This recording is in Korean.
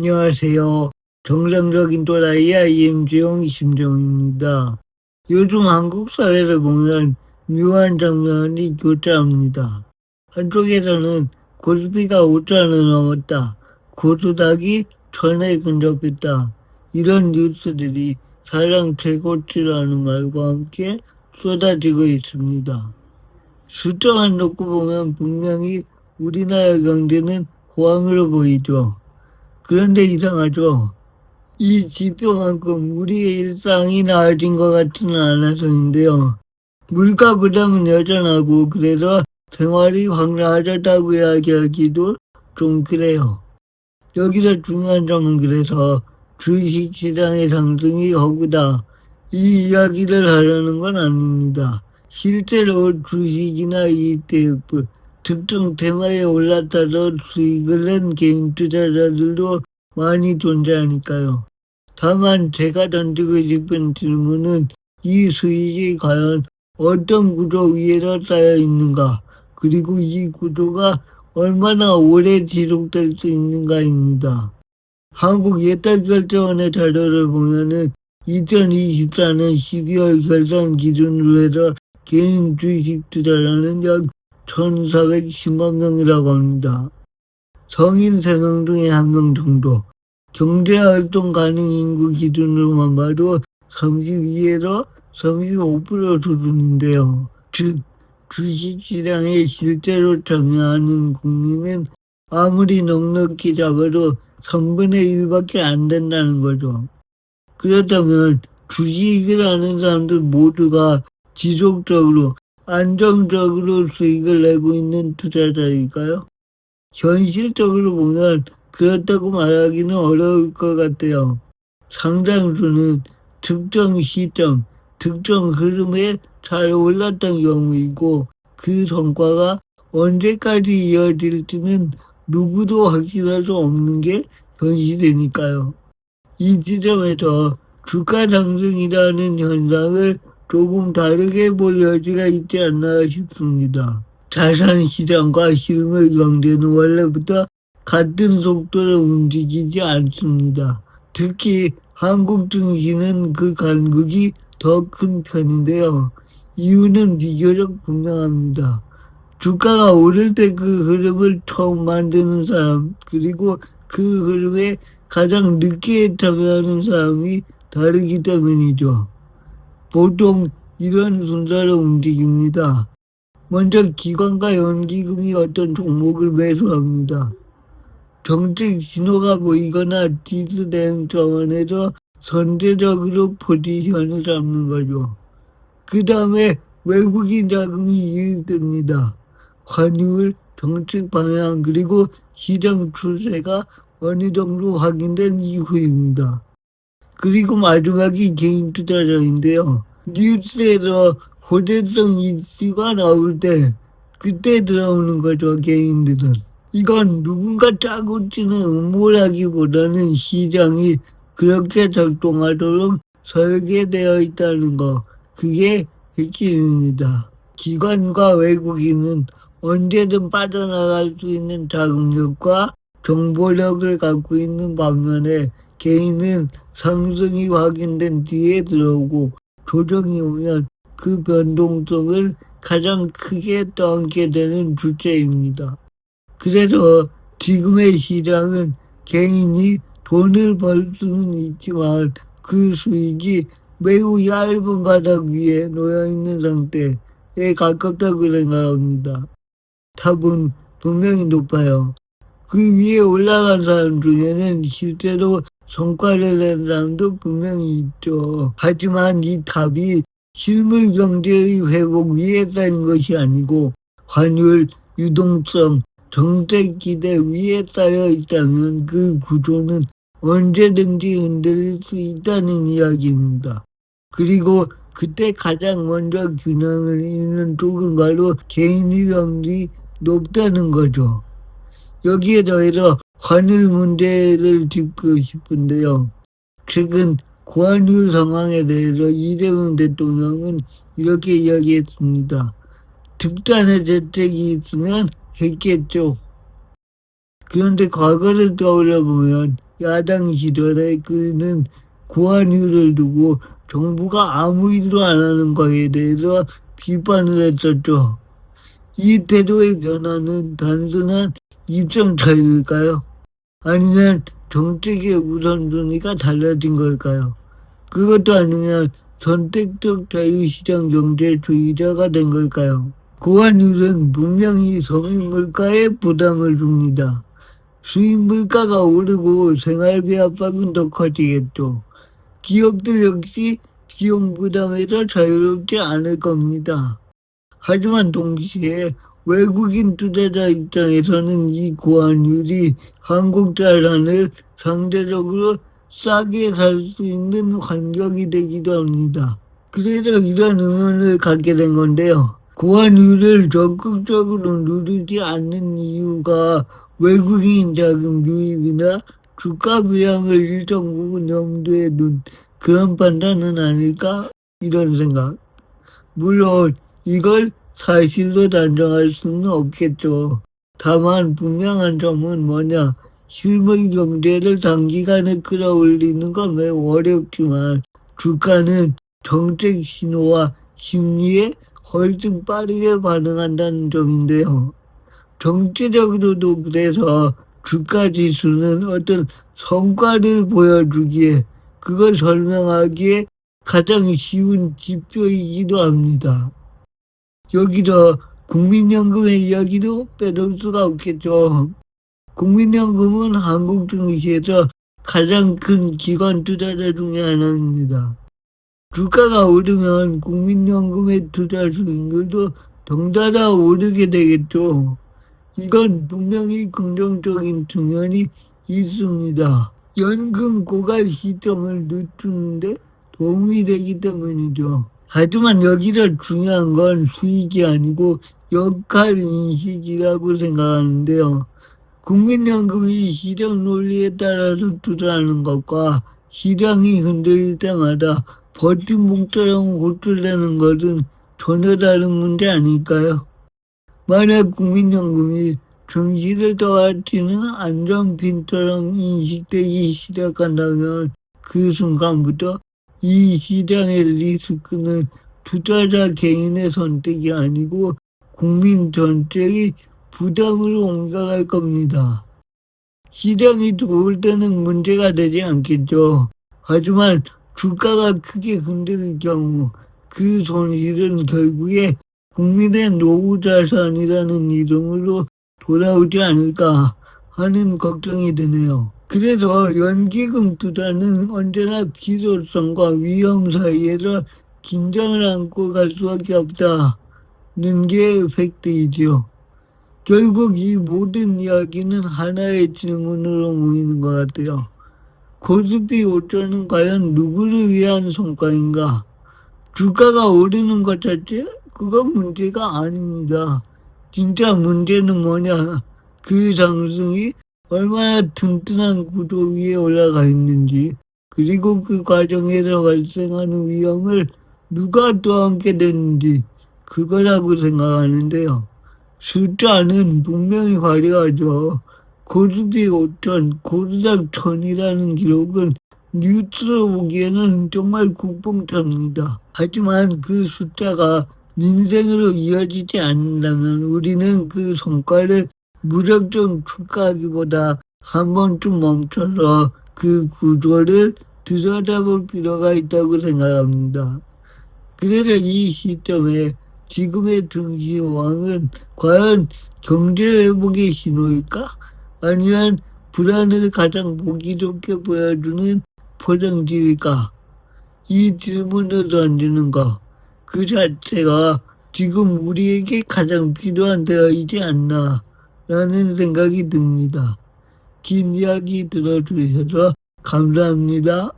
안녕하세요. 정상적인 또라이야 임지용 심정입니다. 요즘 한국 사회를 보면 묘한 장면이 교차합니다. 한쪽에서는 고스피가 5천을 넘었다. 고수닥이 1,000에 근접했다. 이런 뉴스들이 사상 최고치라는 말과 함께 쏟아지고 있습니다. 숫자만 놓고 보면 분명히 우리나라 경제는 호황으로 보이죠. 그런데 이상하죠. 이 지표만큼 우리의 일상이 나아진 것 같지는 않아서인데요. 물가 부담은 여전하고 그래서 생활이 확 나아졌다고 이야기하기도 좀 그래요. 여기서 중요한 점은 그래서 주식시장의 상승이 허구다. 이 이야기를 하려는 건 아닙니다. 실제로 주식이나 ETF, 특정 테마에 올라타서 수익을 낸 개인 투자자들도 많이 존재하니까요. 다만 제가 던지고 싶은 질문은 이 수익이 과연 어떤 구조 위에서 쌓여 있는가, 그리고 이 구조가 얼마나 오래 지속될 수 있는가입니다. 한국예탁결제원의 자료를 보면은 2024년 12월 결산 기준으로 해서 개인 주식 투자자는 약 1,410만 명이라고 합니다. 성인 3명 중에 1명 정도. 경제활동 가능 인구 기준으로만 봐도 32에서 35% 수준인데요. 즉, 주식시장에 실제로 참여하는 국민은 아무리 넉넉히 잡아도 3분의 1밖에 안 된다는 거죠. 그렇다면 주식을 하는 사람들 모두가 지속적으로 안정적으로 수익을 내고 있는 투자자일까요? 현실적으로 보면 그렇다고 말하기는 어려울 것 같아요. 상당수는 특정 시점, 특정 흐름에 잘 올랐던 경우이고 그 성과가 언제까지 이어질지는 누구도 확신할 수 없는 게 현실이니까요. 이 지점에서 주가 상승이라는 현상을 조금 다르게 볼 여지가 있지 않나 싶습니다. 자산시장과 실물 경제는 원래부터 같은 속도로 움직이지 않습니다. 특히 한국 증시는 그 간극이 더 큰 편인데요. 이유는 비교적 분명합니다. 주가가 오를 때 그 흐름을 처음 만드는 사람, 그리고 그 흐름에 가장 늦게 참여하는 사람이 다르기 때문이죠. 보통 이런 순서로 움직입니다. 먼저 기관과 연기금이 어떤 종목을 매수합니다. 정책 신호가 보이거나 지수 대응 차원에서 선제적으로 포지션을 잡는 거죠. 그 다음에 외국인 자금이 유입됩니다. 환율, 정책 방향, 그리고 시장 추세가 어느 정도 확인된 이후입니다. 그리고 마지막이 개인 투자자인데요. 뉴스에서 호재성 이슈가 나올 때 그때 들어오는 거죠, 개인들은. 이건 누군가 짜고 치는 음모라기보다는 시장이 그렇게 작동하도록 설계되어 있다는 거, 그게 핵심입니다. 기관과 외국인은 언제든 빠져나갈 수 있는 자금력과 정보력을 갖고 있는 반면에 개인은 상승이 확인된 뒤에 들어오고 조정이 오면 그 변동성을 가장 크게 떠안게 되는 주체입니다. 그래서 지금의 시장은 개인이 돈을 벌 수는 있지만 그 수익이 매우 얇은 바닥 위에 놓여있는 상태에 가깝다고 생각합니다. 탑은 분명히 높아요. 그 위에 올라간 사람 중에는 실제로 성과를 낸 사람도 분명히 있죠. 하지만 이 탑이 실물 경제의 회복 위에 쌓인 것이 아니고 환율, 유동성, 정책 기대 위에 쌓여 있다면 그 구조는 언제든지 흔들릴 수 있다는 이야기입니다. 그리고 그때 가장 먼저 균형을 잃는 쪽은 바로 개인 위험이 높다는 거죠. 여기에 더해서 환율 문제를 짚고 싶은데요. 최근 고환율 상황에 대해서 이재명 대통령은 이렇게 이야기했습니다. 특단의 대책이 있으면 했겠죠. 그런데 과거를 떠올려 보면 야당 시절에 그는 고환율을 두고 정부가 아무 일도 안 하는 거에 대해서 비판을 했었죠. 이 태도의 변화는 단순한 입장 차이일까요? 아니면 정책의 우선순위가 달라진 걸까요? 그것도 아니면 선택적 자유시장 경제주의자가 된 걸까요? 고환율은 분명히 서민 물가에 부담을 줍니다. 수입 물가가 오르고 생활비 압박은 더 커지겠죠. 기업들 역시 비용 부담에서 자유롭지 않을 겁니다. 하지만 동시에 외국인 투자자 입장에서는 이 고환율이 한국 자산을 상대적으로 싸게 살 수 있는 환경이 되기도 합니다. 그래서 이런 의문을 갖게 된 건데요. 고환율을 적극적으로 누르지 않는 이유가 외국인 자금 유입이나 주가 부양을 일정 부분 염두에 둔 그런 판단은 아닐까? 이런 생각. 물론 이걸 사실로 단정할 수는 없겠죠. 다만 분명한 점은 뭐냐? 실물 경제를 단기간에 끌어올리는 건 매우 어렵지만 주가는 정책 신호와 심리에 훨씬 빠르게 반응한다는 점인데요. 정치적으로도 그래서 주가 지수는 어떤 성과를 보여주기에 그걸 설명하기에 가장 쉬운 지표이기도 합니다. 여기서 국민연금의 이야기도 빼놓을 수가 없겠죠. 국민연금은 한국 증시에서 가장 큰 기관 투자자 중에 하나입니다. 주가가 오르면 국민연금의 투자 수익률도 덩달아 오르게 되겠죠. 이건 분명히 긍정적인 측면이 있습니다. 연금 고갈 시점을 늦추는데 도움이 되기 때문이죠. 하지만 여기서 중요한 건 수익이 아니고 역할 인식이라고 생각하는데요. 국민연금이 시장 논리에 따라서 투자하는 것과 시장이 흔들릴 때마다 버팀목처럼 호출되는 것은 전혀 다른 문제 아닐까요? 만약 국민연금이 증시를 떠받치는 안전핀처럼 인식되기 시작한다면 그 순간부터 이 시장의 리스크는 투자자 개인의 선택이 아니고 국민 전체의 부담으로 옮겨갈 겁니다. 시장이 좋을 때는 문제가 되지 않겠죠. 하지만 주가가 크게 흔들릴 경우 그 손실은 결국에 국민의 노후 자산이라는 이름으로 돌아오지 않을까 하는 걱정이 드네요. 그래서 연기금 투자는 언제나 필요성과 위험 사이에서 긴장을 안고 갈 수밖에 없다는 게 팩트이죠. 결국 이 모든 이야기는 하나의 질문으로 모이는 것 같아요. 코스피 5천은 과연 누구를 위한 성과인가? 주가가 오르는 것 자체? 그건 문제가 아닙니다. 진짜 문제는 뭐냐? 그 상승이 얼마나 튼튼한 구조 위에 올라가 있는지, 그리고 그 과정에서 발생하는 위험을 누가 떠안게 되는지, 그거라고 생각하는데요. 숫자는 분명히 화려하죠. 코스피 5천, 코스닥 1000이라는 기록은 뉴스로 보기에는 정말 국뽕탑니다. 하지만 그 숫자가 민생으로 이어지지 않는다면 우리는 그 성과를 무작정 축하하기보다 한 번쯤 멈춰서 그 구조를 들여다볼 필요가 있다고 생각합니다. 그래서 이 시점에 지금의 증시 상황은 과연 경제회복의 신호일까? 아니면 불안을 가장 보기 좋게 보여주는 포장지일까? 이 질문을 던지는 것, 그 자체가 지금 우리에게 가장 필요한 대화이지 않나 라는 생각이 듭니다. 긴 이야기 들어주셔서 감사합니다.